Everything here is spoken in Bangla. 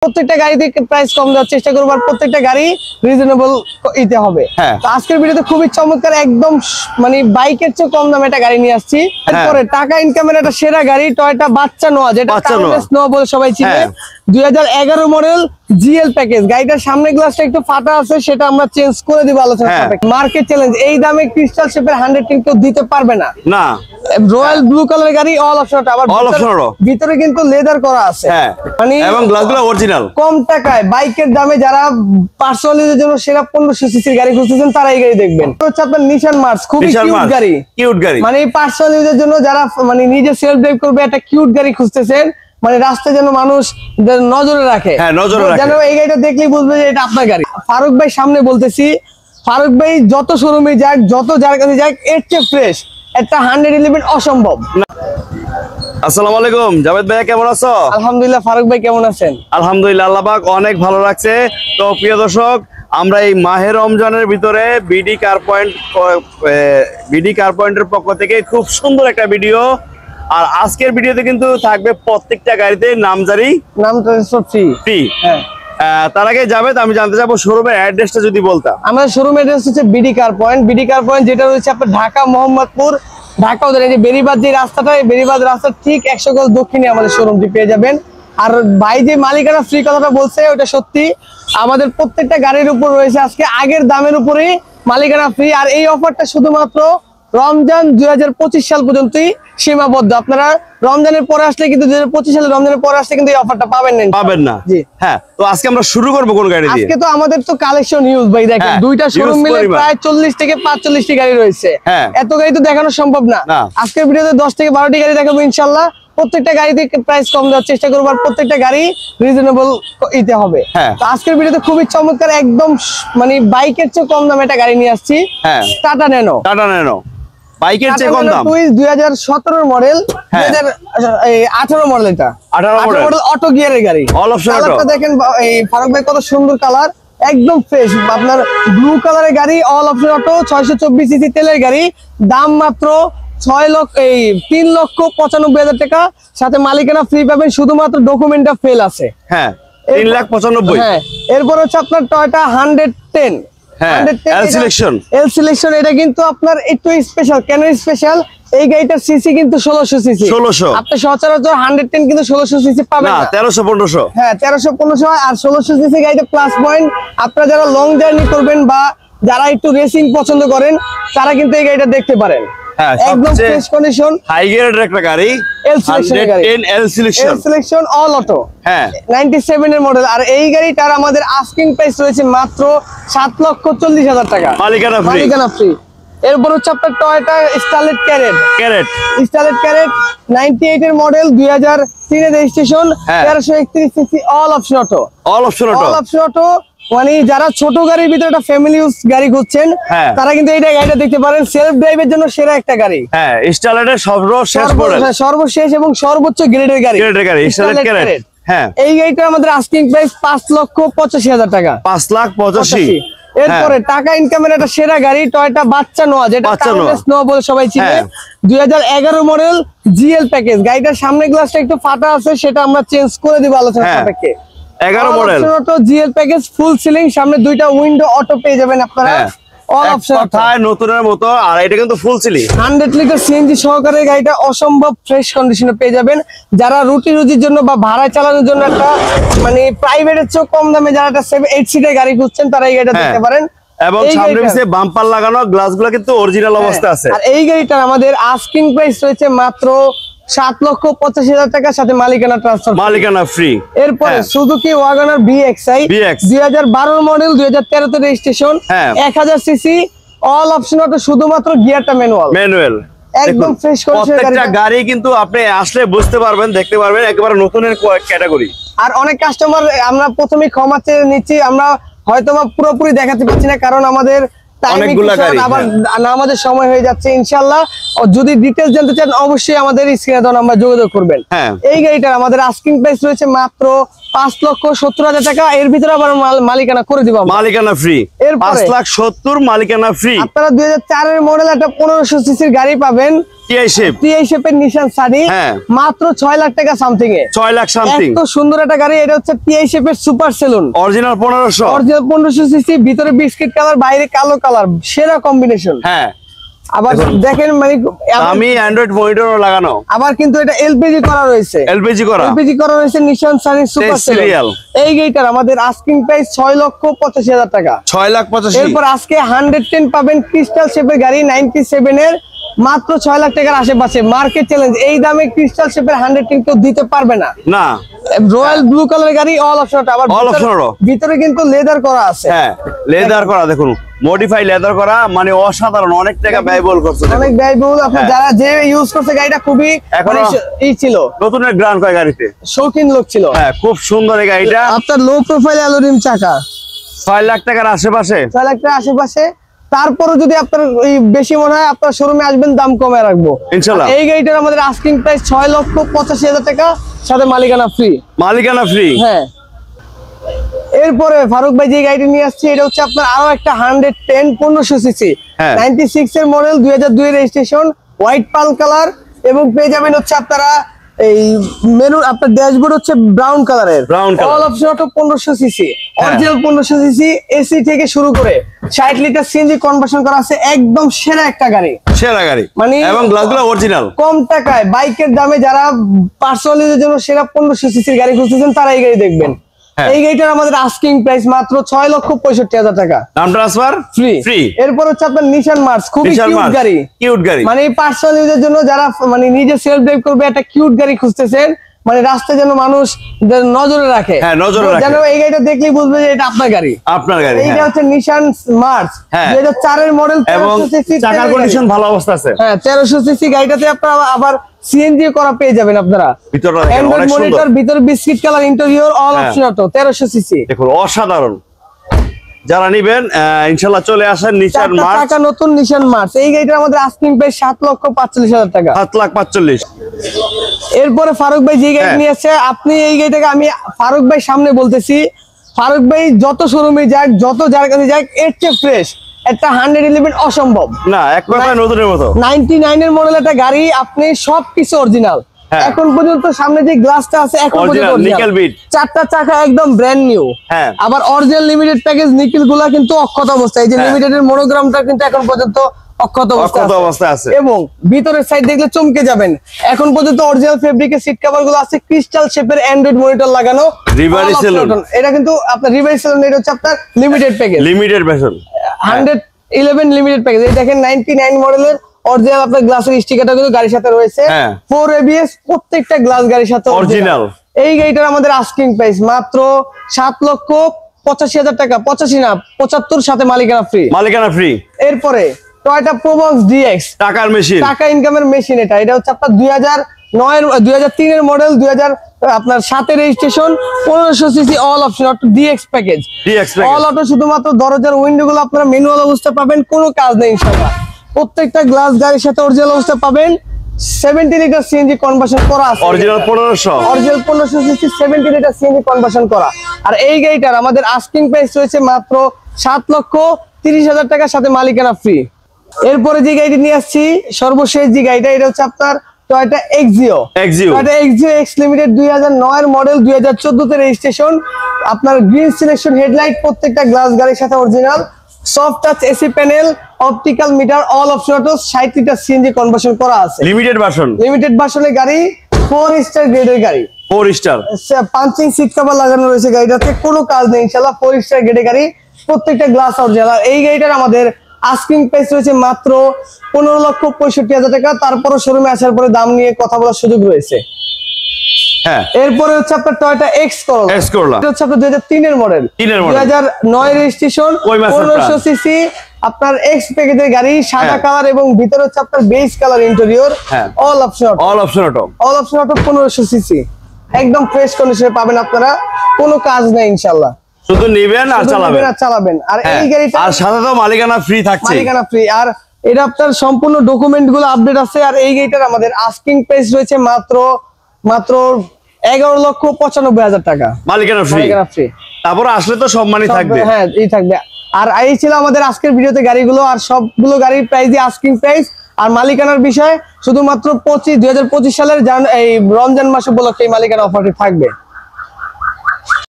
প্রত্যেকটা গাড়িতে প্রাইস কম দেওয়ার চেষ্টা করবো আর প্রত্যেকটা গাড়ি রিজনেবল দিতে হবে। তো আজকের ভিডিওতে খুবই চমৎকার একদম মানে বাইকের চেয়ে কম দামে একটা গাড়ি নিয়ে আসছি। এরপরে টাকা ইনকামের একটা সেরা গাড়ি টয়োটা বাচ্চা নোয়া, যেটা টাইমলেস নোয়া বলে সবাই চিনে। 2011 মডেল জিএল প্যাকেজ। গাড়িটার সামনে গ্লাসটা একটু ফাটা আছে, সেটা আমরা চেঞ্জ করে দিব আলোচনা সাপেক্ষে। মার্কেট চ্যালেঞ্জ, এই দামে ক্রিস্টাল শেপের 100 কিন্তু দিতে পারবে না। রয়্যাল ব্লু কালারের গাড়ি, অল অপশন, আবার ভিতরে কিন্তু লেদার করা আছে, মানে এবং গ্লাসগুলো অরিজিনাল। কম টাকায় বাইকের দামে যারা পার্সোনাল ইউজের জন্য সেরা 1500 সিসির গাড়ি খুঁজতেছেন তারা এই গাড়ি দেখবেন। হচ্ছে আপনার নিশান মার্স, খুবই কিউট গাড়ি, মানে পার্সোনাল ইউজের জন্য যারা মানে নিজে সেলফ ড্রাইভ করবে একটা কিউট গাড়ি খুঁজতেছেন, মানে রাস্তায় যেন মানুষ নজরে রাখে, যেন এই গাড়িটা দেখলেই বুঝবে যে এটা আপনার গাড়ি। ফারুক ভাই সামনে বলতেছি, ফারুক ভাই যত শোরুমে যাক, যত যার কাছে যাক, এর চেয়ে ফ্রেশ একটা 111 অসম্ভব। আসসালামু আলাইকুম জাভেদ ভাই, কেমন আছো? আলহামদুলিল্লাহ। ফারুক ভাই কেমন আছেন? আলহামদুলিল্লাহ, আল্লাহ পাক অনেক ভালো রাখছে। তো প্রিয় দর্শক, আমরা এই মাহে রমজানের ভিতরে বিডি কার পয়েন্টের পক্ষ থেকে খুব সুন্দর একটা ভিডিও। আর আজকের ভিডিওতে কিন্তু থাকবে প্রত্যেকটা গাড়িতে নামজারি ফ্রি। তার আগে যাবে আমি জানতে চাবো শোরুমের অ্যাড্রেসটা যদি বলতাম। আমাদের শোরুম অ্যাড্রেস হচ্ছে BD car point. BD car point যেটা রয়েছে আপনার ঢাকা মোহাম্মদপুর, ঢাকা ওদের এই যে বেরিবাদ যে রাস্তাটা, এই বেরিবাদ রাস্তার ঠিক 100 গজ দক্ষিণে আমাদের শোরুমটি পেয়ে যাবেন। আর ভাই যে মালিকানা ফ্রি কথাটা বলছে ওটা সত্যি, আমাদের প্রত্যেকটা গাড়ির উপর রয়েছে আজকে আগের দামের উপরেই মালিকানা ফ্রি। আর এই অফারটা শুধুমাত্র রমজান 2025 সাল পর্যন্তই সীমাবদ্ধ। আপনারা রমজানের পরে আসলে কিন্তু 2025 সালে রমজানের পরে আসলে কিন্তু এই অফারটা পাবেন না। জি হ্যাঁ। তো আজকে আমরা শুরু করব কোন গাড়ি দিয়ে? আজকে তো আমাদের তো কালেকশন ইউজ ভাই, দেখেন দুইটা শোরুম মিলে প্রায় 40 থেকে 45টি গাড়ি রয়েছে। এত গাড়ি তো দেখানো সম্ভব না। আজকের ভিডিওতে 10 থেকে 12টি গাড়ি দেখাবো ইনশাআল্লাহ। প্রত্যেকটা গাড়িতে প্রাইস কম দেওয়ার চেষ্টা করবো আর প্রত্যেকটা গাড়ি রিজনেবল দিতে হবে। তো আজকের ভিডিওতে খুবই চমৎকার একদম মানে বাইকের চেয়ে কম দামে একটা গাড়ি নিয়ে আসছি। Tata nano. বাইকের চেয়ে কম দাম, 2017 মডেল, 2018 মডেল, এটা 18 মডেল অটো গিয়ারের গাড়ি, অল অপশন অটো। দেখেন এই ফারুক ভাই কত সুন্দর কালার, একদম ফ্রেশ আপনার ব্লু কালারের গাড়ি, অল অপশন অটো, 624 সিসি তেলের গাড়ি। দাম মাত্র 3,95,000 টাকা, সাথে মালিকানা ফ্রি পাবেন, শুধুমাত্র ডকুমেন্টটা ফেল আছে। 3,95,000। এরপর হচ্ছে আপনার টয়োটা 110 এল সিলেকশন। এটা কিন্তু আপনার একটু স্পেশাল। কেন স্পেশাল? এই গাড়িটার সিসি কিন্তু 1600 সিসি। আপনি সচরাচর 110 কিন্তু 1600 সিসি পাবেন না, 1300-1500। 1300-1500। আর 1600 সিসি গাড়িতে প্লাস পয়েন্ট, আপনারা যারা লং জার্নি করবেন বা যারা একটু রেসিং পছন্দ করেন তারা কিন্তু এই গাড়িটা দেখতে পারেন। একদম ফ্রেশ কন্ডিশন, হাই গ্রেডের একটা গাড়ি, এল সিলেকশন অল অটো, 97 এর মডেল। আর এই গাড়িটার আমাদের আস্কিং প্রাইস রয়েছে মাত্র 7,40,000 টাকা, মালিকানা ফ্রি। এরপর হচ্ছে আপনার টয়োটা স্টারলেট ক্যারেট 98 এর মডেল, 2003 এর registration, 1331 CC, all option auto. মানে যারা ছোট গাড়ির ভিতরে একটা ফ্যামিলি ইউজ গাড়ি খুঁজছেন তারা কিন্তু এই গাড়িটা দেখতে পারেন। সেলফ ড্রাইভের জন্য সেরা একটা গাড়ি, স্টারলেটের সর্বশেষ এবং সর্বোচ্চ গ্রেডের গাড়ি স্টারলেট ক্যারেট। এই গাড়িটা আমাদের আস্কিং প্রাইস 5,85,000 টাকা, 5,85,000। এরপরে টাকা ইনকামের একটা সেরা গাড়ি টয়োটা বাচ্চা নোয়া, যেটা টাইমলেস নোয়া বলে সবাই চিনে। 2011 মডেল জিএল প্যাকেজ। গাড়িটার সামনে গ্লাসটা একটু ফাটা আছে, সেটা আমরা চেঞ্জ করে দিব আলোচনা সাপেক্ষে। 11 model auto GL package, full ceiling, সামনে দুইটা উইন্ডো অটো পেয়ে যাবেন আপনারা, অল অপশন নতুনের মতো। আর এটা কিন্তু ফুল সিলিং, 100 লিটার সিএনজি সহকারে গাড়িটা অসম্ভব ফ্রেশ কন্ডিশনে পেয়ে যাবেন। যারা রুজির জন্য বা ভাড়ায় চালানোর জন্য একটা মানে প্রাইভেটের চেয়ে কম দামে যারা একটা 7-8 সিটের গাড়ি খুঁজছেন তারা এই গাড়িটা দেখতে পারেন। এবং সামনে পিছে বাম্পার লাগানো, গ্লাসগুলো কিন্তু অরিজিনাল অবস্থা আছে। আর এই গাড়িটার আমাদের আস্কিং প্রাইস রয়েছে মাত্র 7,85,000 টাকা, সাথে মালিকানা ট্রান্সফার, মালিকানা ফ্রি। এরপরে সুজুকি ওয়াগনার VXi 2012 মডেল, 2013 তে registration, 1000 CC, all option auto, শুধুমাত্র গিয়ারটা ম্যানুয়াল। একদম ফ্রেশ প্রত্যেকটা গাড়ি কিন্তু আপনি আসলে বুঝতে পারবেন, দেখতে পারবেন, একেবারে নতুনের ক্যাটাগরি। আর অনেক কাস্টমার আমরা প্রথমেই ক্ষমা চেয়ে নিচ্ছি, আমরা হয়তোবা পুরোপুরি দেখাতে পারছি না, কারণ আমাদের আমাদের সময় হয়ে যাচ্ছে। ইনশাআল্লাহ যদি ডিটেইলস জানতে চান অবশ্যই আমাদের স্ক্রিনে দেওয়া নাম্বার যোগাযোগ করবেন। এই গাড়িটার আমাদের আস্কিং প্রাইস রয়েছে মাত্র 5,70,000 টাকা। এর ভিতরে আবার মালিকানা করে দিব, মালিকানা ফ্রি। 5,70,000 মালিকানা ফ্রি। আপনারা 2004 এর মডেল একটা 1500 সিসির গাড়ি পাবেন টিআই শেপের নিশান সানি মাত্র 6 লাখ টাকা সামথিং এ 6 লাখ সামথিং এত সুন্দর একটা গাড়ি। এটা হচ্ছে টিআই শেপের সুপার সেলুন অরিজিনাল 1500 সিসি, ভিতরে বিস্কিট কালার, বাইরে কালো কালার, সেরা কম্বিনেশন। আবার দেখেন মানে আমি অ্যান্ড্রয়েড মনিটরও লাগানো, আবার কিন্তু এটা এলপিজি করা রয়েছে, এলপিজি করা রয়েছে নিশান সানি সুপার সিরিয়াল। এই গাড়িটার আমাদের আস্কিং প্রাইস 6,85,000 টাকা, 6,85,000। এরপর আজকে 110 পাবেন ক্রিস্টাল শেপের গাড়ি 97 এর মাত্র 6 লাখ টাকার আশেপাশে, মার্কেট চ্যালেঞ্জ। এই দামে ক্রিস্টাল শেপের 110 কেউ দিতে পারবে না। রয়্যাল ব্লু কালারের গাড়ি, অল অপশন, আবার ভিতরে কিন্তু লেদার করা আছে। লেদার করা, দেখুন মডিফাই লেদার করা, মানে অসাধারণ, অনেক টাকা ব্যয়বহুল করছে, অনেক ব্যয়বহুল। আপনি যারা যে ইউজ করছে গাড়িটা খুবই এই ছিল, নতুন এক গ্রান্ড কয় গাড়িতে শৌখিন লোক ছিল। খুব সুন্দর এই গাড়িটা। আপনার লো প্রোফাইল অ্যালুমিনিয়াম চাকা, 6 লাখ টাকার আশেপাশে, 6 লাখ টাকার আশেপাশে। তারপরে যদি আপনার বেশি মনে হয় আপনার শোরুমে আসবেন, দাম কমে রাখবো ইনশাআল্লাহ। এই গাড়িটার আমাদের আস্কিং প্রাইস 6,85,000 টাকা, সাথে মালিকানা ফ্রি। হ্যাঁ। এরপরে ফারুক ভাই যে গাড়িটি নিয়ে আসছে এটা হচ্ছে আপনার আরো একটা 110 1500 সিসি 96 এর মডেল, 2002 এর রেজিস্ট্রেশন, হোয়াইট পাল কালার, এবং পেয়ে যাবেন হচ্ছে আপনারা এই মেনু, আপনার ড্যাশবোর্ড হচ্ছে ব্রাউন কালারের, all option auto 1500 CC, original 1500 CC, AC থেকে শুরু করে 60 লিটার সিএনজি কনভার্সন করা আছে। একদম সেরা একটা গাড়ি, মানে এবং গ্লাসগুলো অরিজিনাল। কম টাকায় বাইকের দামে যারা পার্সোনালিদের জন্য সেরা 1500 সিসির গাড়ি খুঁজতেছেন তারা এই গাড়ি দেখবেন। এই গাড়িটার আমাদের আস্কিং প্রাইস মাত্র 6,65,000 টাকা, দাম ট্রান্সফার ফ্রি। এরপর হচ্ছে আপনার নিশান মার্স, খুবই কিউট গাড়ি, মানে পার্সোনাল ইউজের জন্য যারা মানে নিজে সেলফ ড্রাইভ করবে একটা কিউট গাড়ি খুঁজতেছেন, মানে রাস্তায় যেন মানুষ নজরে রাখে, যেন এই গাড়িটা দেখলেই বুঝবে যে এটা আপনার গাড়ি। এইটা হচ্ছে নিশান মার্স 2004 এর মডেল, 1300 সিসি, চাকার কন্ডিশন ভালো অবস্থা আছে। 1300 সিসি গাড়িটাতে আপনারা আবার সিএনজি করা পেয়ে যাবেন আপনারা, অ্যান্ড্রয়েড মনিটর, ভিতরে biscuit colour interior, all option auto, 1300 CC. দেখুন অসাধারণ, যারা নিবেন ইনশাআল্লাহ চলে আসেন নিশান মার্স, টাকা নতুন নিশান মার্স। এই গাড়িটার আমাদের আস্কিং প্রাইস 7,45,000 টাকা, 7,45,000। এরপরে ফারুক ভাই যে গাড়ি নিয়ে আসছে, আপনি এই গাড়িটাকে আমি ফারুক ভাই সামনে বলতেছি, ফারুক ভাই যত শোরুমে যাক, যত যার কাছে যাক, এর চেয়ে ফ্রেশ একটা 111 অসম্ভব না, এক কথায় নতুনের মতো। 99 এর মডেল একটা গাড়ি, আপনি সবকিছু অরিজিনাল। এখন পর্যন্ত সামনে যে গ্লাসটা আছে এখন পর্যন্ত নিকেল বিট, চারটা চাকা একদম ব্র্যান্ড নিউ। আবার অরিজিনাল লিমিটেড প্যাকেজ নিকেল গুলা কিন্তু অক্ষত অবস্থায়, এই যে লিমিটেড এর মনোগ্রামটা কিন্তু এখন পর্যন্ত অক্ষত অবস্থায় আছে, এবং ভিতরের সাইড দেখলে চমকে যাবেন। এখন পর্যন্ত অরিজিনাল ফেব্রিকের সিট কভার গুলো আছে, ক্রিস্টাল শেপের অ্যান্ড্রয়েড মনিটর লাগানো, রিভারি সেলুন। এটা কিন্তু আপনার রিভারি সেলুন, এটা হচ্ছে আপনার limited package, limited version 111 limited package. এই দেখেন 99 মডেলের অরিজিনাল আপনার গ্লাসের স্টিকারটা কিন্তু গাড়ির সাথে রয়েছে, 4 ABS প্রত্যেকটা গ্লাস গাড়ির সাথে অরিজিনাল। এই গাড়িটার আমাদের আস্কিং প্রাইস মাত্র 7,85,000 টাকা, 85 না 75, সাথে মালিকানা ফ্রি। এরপরে টয়োটা প্রোবক্স ডিএক্স, টাকার মেশিন, টাকা ইনকামের মেশিন। এটা হচ্ছে আপনার 2003 এর মডেল, 2007 এর registration, 1500 CC, all option auto DX package. All auto শুধুমাত্র দরজার উইন্ডো গুলো আপনারা ম্যানুয়াল অবস্থা পাবেন, কোনো কাজ নেই ইনশাআল্লাহ। প্রত্যেকটা গ্লাস গাড়ির সাথে অরিজিনাল অবস্থা পাবেন। 70 লিটার সিএনজি কনভার্সন করা আছে, original 1500 CC 70 litre CNG conversion করা। আর এই গাড়িটার আমাদের আস্কিং প্রাইস রয়েছে মাত্র 7,30,000 টাকা, সাথে মালিকানা ফ্রি। এরপরে যে গাড়িটি নিয়ে আসছি, সর্বশেষ যে গাড়িটা, এটা হচ্ছে আপনার Toyota Axio, Toyota Axio x limited, 2009 এর মডেল, 2014 তে রেজিস্ট্রেশন। আপনার গ্রিন সিলেকশন হেডলাইট, প্রত্যেকটা গ্লাস গাড়ির সাথে original, soft touch AC panel, optical metre, all option auto, 60 litre CNG conversion করা আছে, লিমিটেড ভার্সনের গাড়ি, 4 স্টার গ্রেডের গাড়ি, 4 স্টার পাঞ্চিং সিট কভার লাগানো রয়েছে গাড়িটাতে, কোনো কাজ নেই ইনশাআল্লাহ, 4 স্টার গ্রেডের গাড়ি, প্রত্যেকটা গ্লাস অরিজিনাল। এই গাড়িটার আমাদের আস্কিং প্রাইস রয়েছে মাত্র 15,65,000 টাকা। তারপরে শোরুমে আসার পরে দাম নিয়ে কথা বলার সুযোগ রয়েছে। এরপরে হচ্ছে আপনার টয়োটা এক্স করোলা, এটা হচ্ছে আপনার 2003 এর মডেল, 2009 রেজিস্ট্রেশন, 1500 সিসি, আপনার এক্স প্যাকেজের গাড়ি, সাদা কালার, এবং ভিতরে হচ্ছে আপনার beige colour interior, all option auto 1500 CC, একদম ফ্রেশ কন্ডিশনে পাবেন আপনারা, কোনো কাজ নেই ইনশাআল্লাহ, শুধু নেবেন আর চালাবেন। আর এই গাড়িটা আর সাথে তো মালিকানা ফ্রি থাকছে, আর এটা আপনার সম্পূর্ণ ডকুমেন্ট গুলো আপডেট আছে। আর এই গাড়িটার আমাদের আস্কিং প্রাইস রয়েছে মাত্র 11,95,000 টাকা, মালিকানা ফ্রি। তারপর আসলে তো সম্মানই থাকবে, এই থাকবে। আর এই ছিল আমাদের আজকের ভিডিওতে গাড়িগুলো, আর সবগুলো গাড়ির প্রাইস দিয়ে আস্কিং প্রাইস। আর মালিকানার বিষয় শুধুমাত্র 2025 সালের এই রমজান মাস উপলক্ষে এই মালিকানা অফারটি থাকবে।